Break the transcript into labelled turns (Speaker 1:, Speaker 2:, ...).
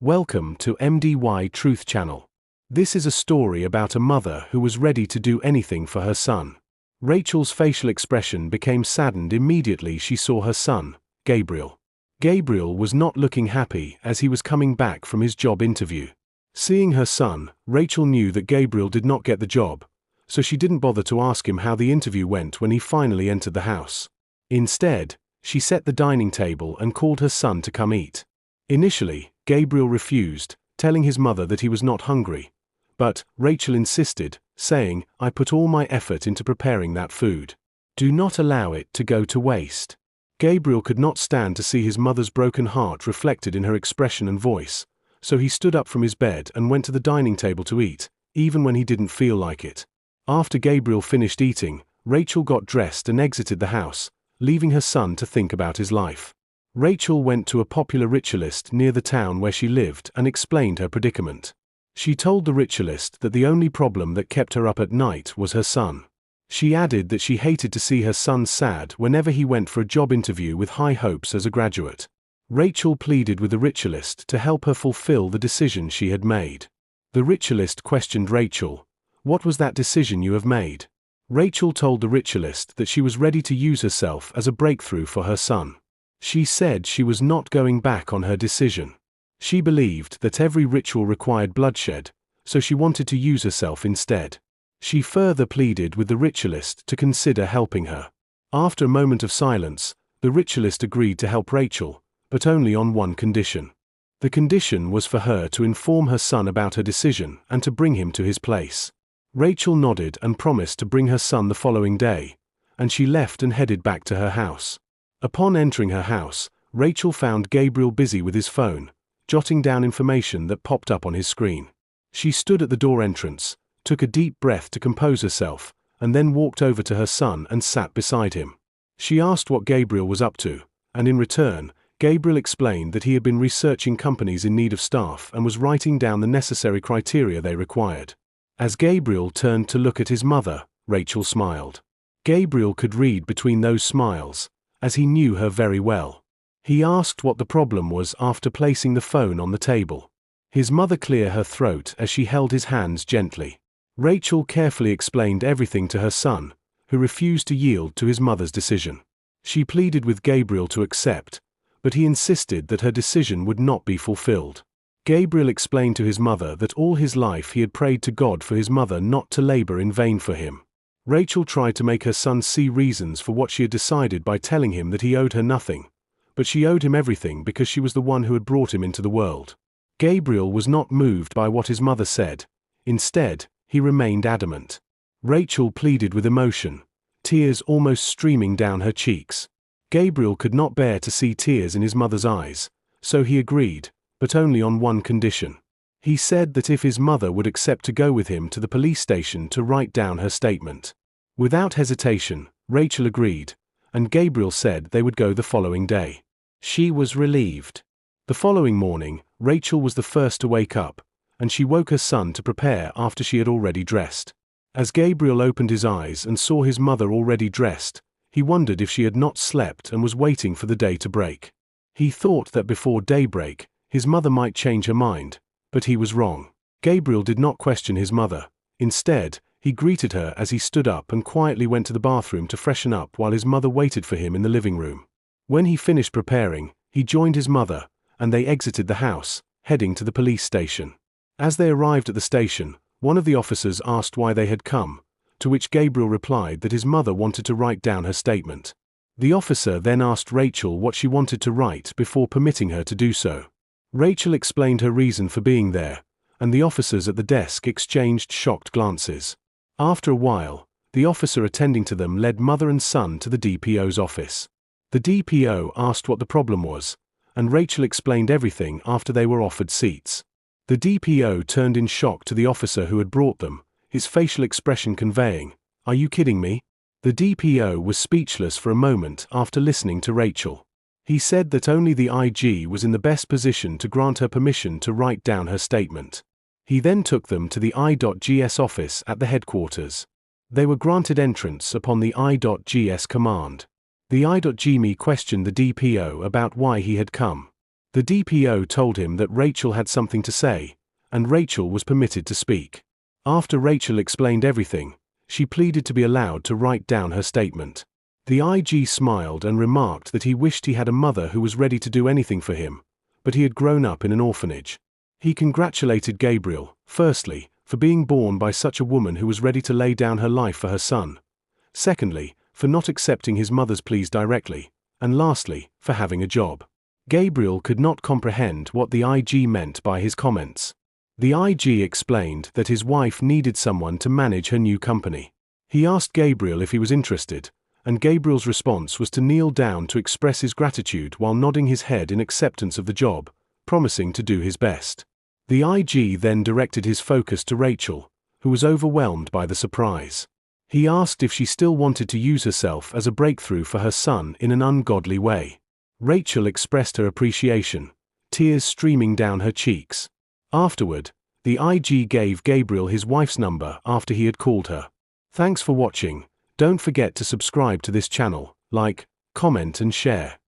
Speaker 1: Welcome to MDY Truth Channel. This is a story about a mother who was ready to do anything for her son. Rachel's facial expression became saddened immediately she saw her son, Gabriel. Gabriel was not looking happy as he was coming back from his job interview. Seeing her son, Rachel knew that Gabriel did not get the job, so she didn't bother to ask him how the interview went when he finally entered the house. Instead, she set the dining table and called her son to come eat. Initially, Gabriel refused, telling his mother that he was not hungry. But Rachel insisted, saying, "I put all my effort into preparing that food. Do not allow it to go to waste." Gabriel could not stand to see his mother's broken heart reflected in her expression and voice, so he stood up from his bed and went to the dining table to eat, even when he didn't feel like it. After Gabriel finished eating, Rachel got dressed and exited the house, leaving her son to think about his life. Rachel went to a popular ritualist near the town where she lived and explained her predicament. She told the ritualist that the only problem that kept her up at night was her son. She added that she hated to see her son sad whenever he went for a job interview with high hopes as a graduate. Rachel pleaded with the ritualist to help her fulfill the decision she had made. The ritualist questioned Rachel, "What was that decision you have made?" Rachel told the ritualist that she was ready to use herself as a breakthrough for her son. She said she was not going back on her decision. She believed that every ritual required bloodshed, so she wanted to use herself instead. She further pleaded with the ritualist to consider helping her. After a moment of silence, the ritualist agreed to help Rachel, but only on one condition. The condition was for her to inform her son about her decision and to bring him to his place. Rachel nodded and promised to bring her son the following day, and she left and headed back to her house. Upon entering her house, Rachel found Gabriel busy with his phone, jotting down information that popped up on his screen. She stood at the door entrance, took a deep breath to compose herself, and then walked over to her son and sat beside him. She asked what Gabriel was up to, and in return, Gabriel explained that he had been researching companies in need of staff and was writing down the necessary criteria they required. As Gabriel turned to look at his mother, Rachel smiled. Gabriel could read between those smiles, as he knew her very well. He asked what the problem was after placing the phone on the table. His mother cleared her throat as she held his hands gently. Rachel carefully explained everything to her son, who refused to yield to his mother's decision. She pleaded with Gabriel to accept, but he insisted that her decision would not be fulfilled. Gabriel explained to his mother that all his life he had prayed to God for his mother not to labor in vain for him. Rachel tried to make her son see reasons for what she had decided by telling him that he owed her nothing, but she owed him everything because she was the one who had brought him into the world. Gabriel was not moved by what his mother said. Instead, he remained adamant. Rachel pleaded with emotion, tears almost streaming down her cheeks. Gabriel could not bear to see tears in his mother's eyes, so he agreed, but only on one condition. He said that if his mother would accept to go with him to the police station to write down her statement. Without hesitation, Rachel agreed, and Gabriel said they would go the following day. She was relieved. The following morning, Rachel was the first to wake up, and she woke her son to prepare after she had already dressed. As Gabriel opened his eyes and saw his mother already dressed, he wondered if she had not slept and was waiting for the day to break. He thought that before daybreak, his mother might change her mind, but he was wrong. Gabriel did not question his mother. Instead, he greeted her as he stood up and quietly went to the bathroom to freshen up while his mother waited for him in the living room. When he finished preparing, he joined his mother, and they exited the house, heading to the police station. As they arrived at the station, one of the officers asked why they had come, to which Gabriel replied that his mother wanted to write down her statement. The officer then asked Rachel what she wanted to write before permitting her to do so. Rachel explained her reason for being there, and the officers at the desk exchanged shocked glances. After a while, the officer attending to them led mother and son to the DPO's office. The DPO asked what the problem was, and Rachel explained everything after they were offered seats. The DPO turned in shock to the officer who had brought them, his facial expression conveying, "Are you kidding me?" The DPO was speechless for a moment after listening to Rachel. He said that only the IG was in the best position to grant her permission to write down her statement. He then took them to the I.GS office at the headquarters. They were granted entrance upon the I.GS command. The I.GME questioned the DPO about why he had come. The DPO told him that Rachel had something to say, and Rachel was permitted to speak. After Rachel explained everything, she pleaded to be allowed to write down her statement. The IG smiled and remarked that he wished he had a mother who was ready to do anything for him, but he had grown up in an orphanage. He congratulated Gabriel, firstly, for being born by such a woman who was ready to lay down her life for her son. Secondly, for not accepting his mother's pleas directly, and lastly, for having a job. Gabriel could not comprehend what the IG meant by his comments. The IG explained that his wife needed someone to manage her new company. He asked Gabriel if he was interested, and Gabriel's response was to kneel down to express his gratitude while nodding his head in acceptance of the job, promising to do his best. The IG then directed his focus to Rachel, who was overwhelmed by the surprise. He asked if she still wanted to use herself as a breakthrough for her son in an ungodly way. Rachel expressed her appreciation, tears streaming down her cheeks. Afterward, the IG gave Gabriel his wife's number after he had called her. Thanks for watching. Don't forget to subscribe to this channel, like, comment and share.